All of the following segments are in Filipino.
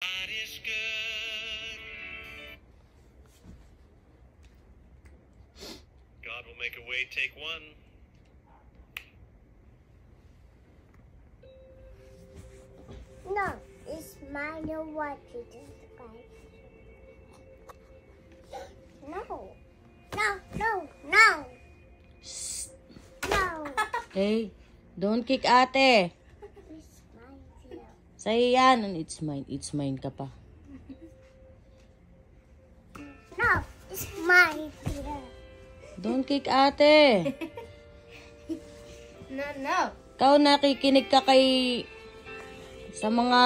God is good. God will make a way. Take one. No, it's mine. You watch it, guys. No. No, no, no. No. Hey, don't kick ate. It's mine here. Sa'yo yan. It's mine. It's mine ka pa. No, it's mine here. Don't kick ate. No, no. Ikaw nakikinig ka kay sa mga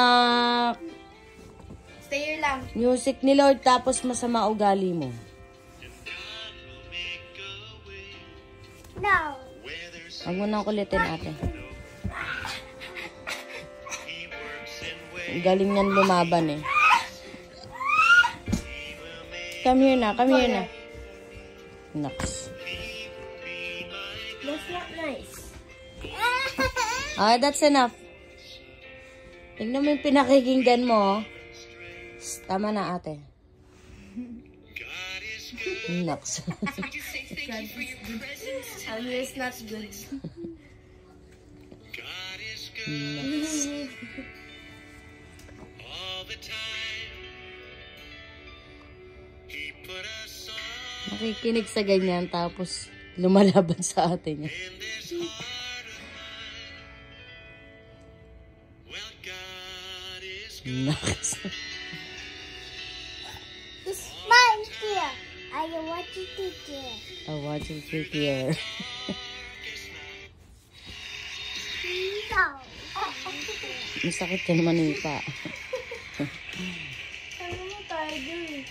Stay here lang. music ni Lord tapos masama ugali mo. And God will make a way No. where there's Huwag mo nang kulitin ate. He works in ways. Galing niyan lumaban eh. He will make. Come here na, come here na. Naks. He will be my That's not nice. Ah, that's enough. Tignan mo yung pinakikinggan mo. Shh, tama na ate. God is good. Naks. It's not good. God is good all the time. He put us on Nakikinig sa ganyan tapos lumalaban sa ate niya. in this heart of mine. Well, God is good. Naks. It's mine here. I watch it here. I watch it here. No. Masakit yan manipa. Ano mo tayo dun?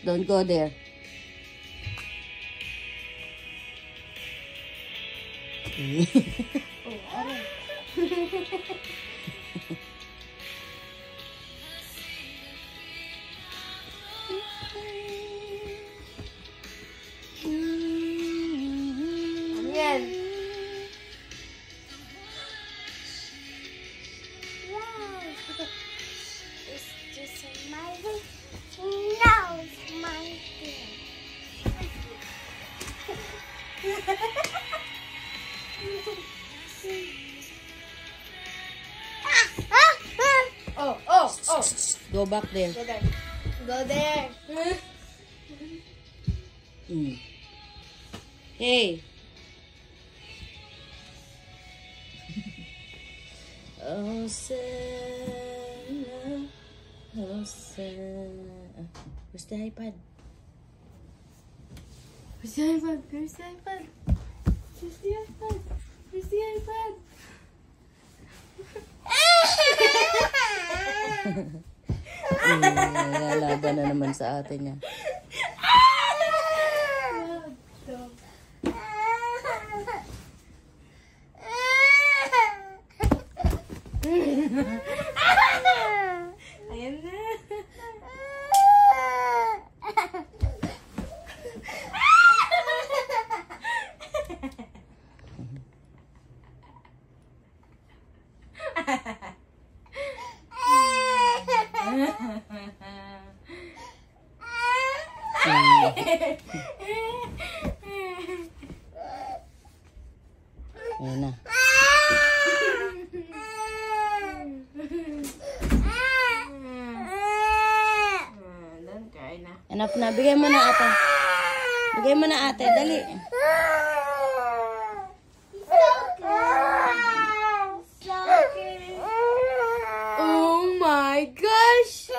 Don't go there. Ano yan? It's just mine. No, it's mine here. Oh, oh, oh. Go back there. Go there. Go there. Mm. Hey. Hosanna, Hosanna. Where's the iPad? Where's the iPad? Where's the iPad? Where's the iPad? Where's the iPad? Laban na naman sa atin niya. Ayan na. Ayan na. Don't cry na. Enough na. Bigay mo na ate. Bigay mo na ate. Dali. Oh my gosh!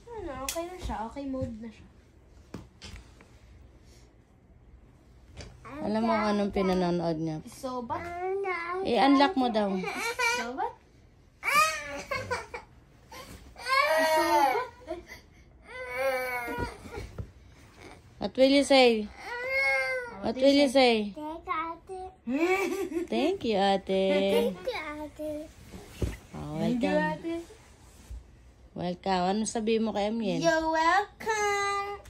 Ano, okay na siya. Okay mode na siya. Alam mo kung anong pinanonood niya. Sobat? I-unlock mo daw. Sobat? Sobat? What will you say? What will you say? Thank you, Ate. Thank you, ate. Thank you, Ate. Oh, Thank you, welcome. ate. Welcome. Ano sabihin mo kay Amiel? You're welcome.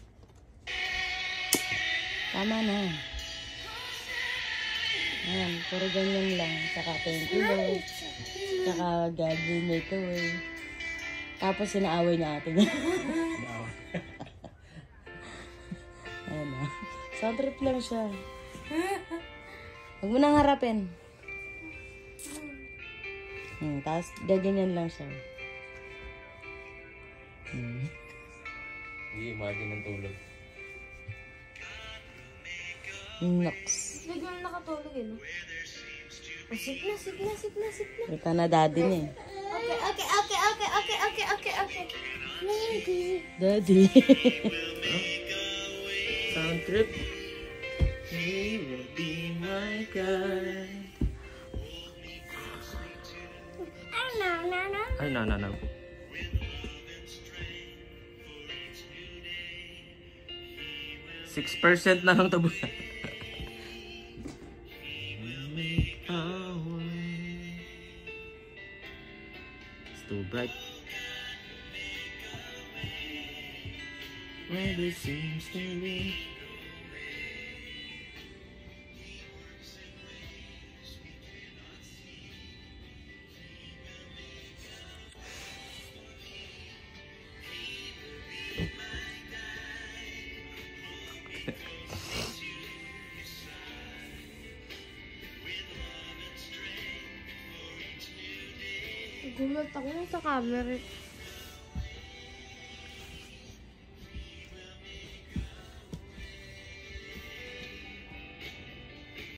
Tama na. Ayan, puro ganyan lang. Saka thank you, Lord. Saka God will make a way. Tapos sinaaway niya ate niya. Ayan na. Sound trip lang siya. Huwag mo nang harapin. Tapos gaganyan lang siya. Hindi, imagine ng tulog. Nox. Hindi ko na nakatulog eh, no? Oh, sit na. Ito na daddy niya. Okay. Daddy. Sound trip. He will be my guide. Ay, no. 6% na lang tabo. It's too bright. Where there seems to be. Gulat ako sa camera.